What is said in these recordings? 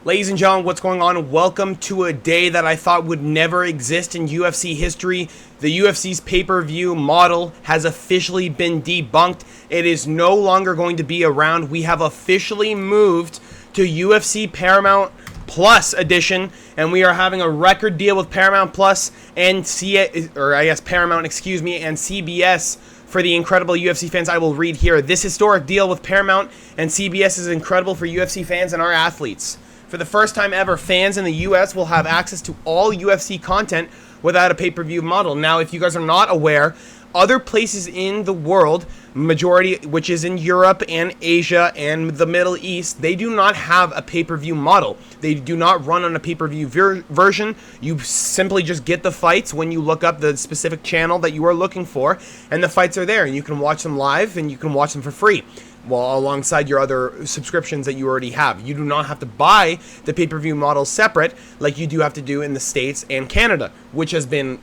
Ladies and gentlemen, what's going on? Welcome to a day that I thought would never exist in UFC history. The UFC's pay-per-view model has officially been debunked. It is no longer going to be around. We have officially moved to UFC Paramount Plus edition, and we are having a record deal with Paramount Plus and Paramount, and CBS. For the incredible UFC fans, I will read here. This historic deal with Paramount and CBS is incredible for UFC fans and our athletes. For the first time ever, fans in the US will have access to all UFC content without a pay-per-view model. Now, if you guys are not aware, other places in the world, majority which is in Europe and Asia and the Middle East, they do not have a pay-per-view model. They do not run on a pay-per-view version. You simply just get the fights when you look up the specific channel that you are looking for, and the fights are there, and you can watch them live and you can watch them for free. Well, alongside your other subscriptions that you already have. You do not have to buy the pay-per-view model separate like you do have to do in the States and Canada, which has been,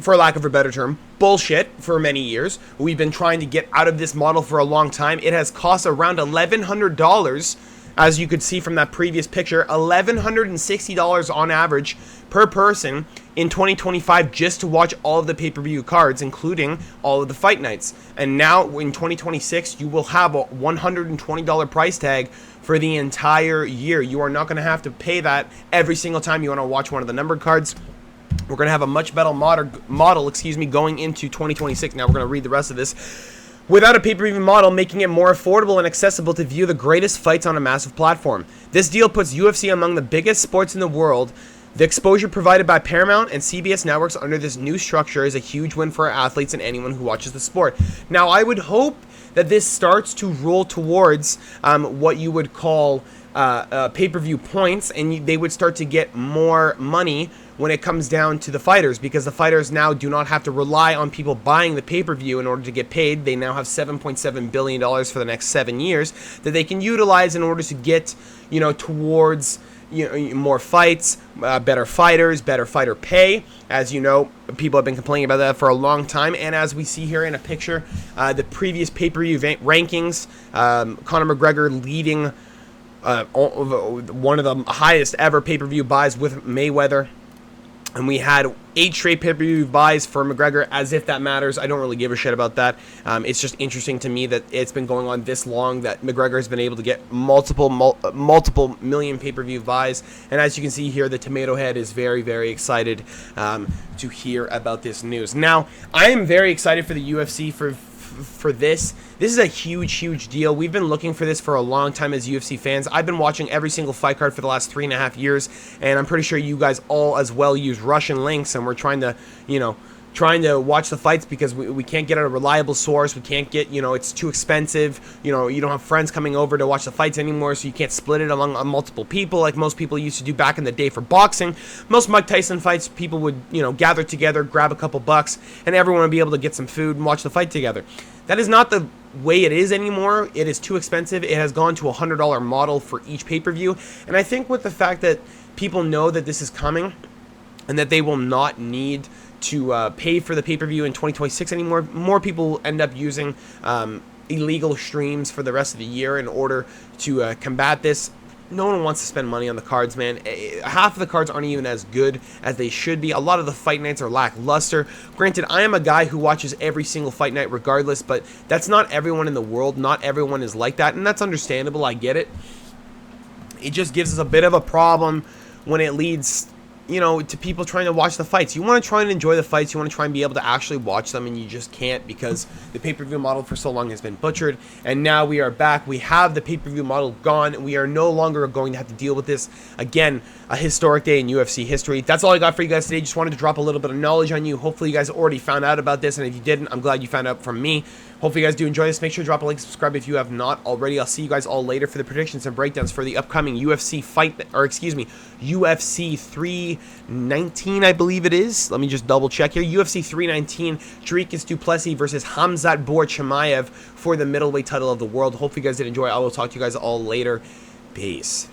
for lack of a better term, bullshit for many years. We've been trying to get out of this model for a long time. It has cost around $1,100, as you could see from that previous picture, $1,160 on average per person in 2025 just to watch all of the pay-per-view cards, including all of the fight nights. And now in 2026, you will have a $120 price tag for the entire year. You are not going to have to pay that every single time you want to watch one of the numbered cards. We're going to have a much better model going into 2026. Now we're going to read the rest of this. Without a pay-per-view model, making it more affordable and accessible to view the greatest fights on a massive platform. This deal puts UFC among the biggest sports in the world. The exposure provided by Paramount and CBS networks under this new structure is a huge win for our athletes and anyone who watches the sport. Now, I would hope that this starts to roll towards what you would call pay-per-view points, and they would start to get more money when it comes down to the fighters, because the fighters now do not have to rely on people buying the pay-per-view in order to get paid. They now have $7.7 billion for the next 7 years that they can utilize in order to get, towards more fights, better fighters, better fighter pay. As you know, people have been complaining about that for a long time, and as we see here in a picture, the previous pay-per-view rankings, Conor McGregor leading one of the highest ever pay-per-view buys with Mayweather. And we had 8 straight pay-per-view buys for McGregor, as if that matters. I don't really give a shit about that. It's just interesting to me that it's been going on this long, that McGregor has been able to get multiple million pay-per-view buys. And as you can see here, the Tomato Head is very, very excited to hear about this news. Now, I am very excited for the UFC for this. This is a huge deal. We've been looking for this for a long time as UFC fans. I've been watching every single fight card for the last 3.5 years, and I'm pretty sure you guys all as well use Russian links, and we're trying to watch the fights because we can't get a reliable source. We can't get, it's too expensive. You don't have friends coming over to watch the fights anymore, so you can't split it among multiple people like most people used to do back in the day for boxing. Most Mike Tyson fights, people would, gather together, grab a couple bucks, and everyone would be able to get some food and watch the fight together. That is not the way it is anymore. It is too expensive. It has gone to a $100 model for each pay-per-view, and I think with the fact that people know that this is coming and that they will not need to pay for the pay-per-view in 2026 anymore, more people end up using illegal streams for the rest of the year in order to combat this. No one wants to spend money on the cards, man. Half of the cards aren't even as good as they should be. A lot of the fight nights are lackluster. Granted, I am a guy who watches every single fight night regardless, but that's not everyone in the world. Not everyone is like that, and that's understandable. I get it. It just gives us a bit of a problem when it leads to people trying to watch the fights. You want to try and enjoy the fights. You want to try and be able to actually watch them, and you just can't because the pay-per-view model for so long has been butchered. And now we are back. We have the pay-per-view model gone. We are no longer going to have to deal with this. Again, a historic day in UFC history. That's all I got for you guys today. Just wanted to drop a little bit of knowledge on you. Hopefully you guys already found out about this, and if you didn't, I'm glad you found out from me. Hopefully you guys do enjoy this. Make sure to drop a like, subscribe if you have not already. I'll see you guys all later for the predictions and breakdowns for the upcoming UFC UFC 319, I believe it is. Let me just double check here. UFC 319, Dricus du Plessis versus Khamzat Chimaev for the middleweight title of the world. Hopefully you guys did enjoy. I will talk to you guys all later. Peace.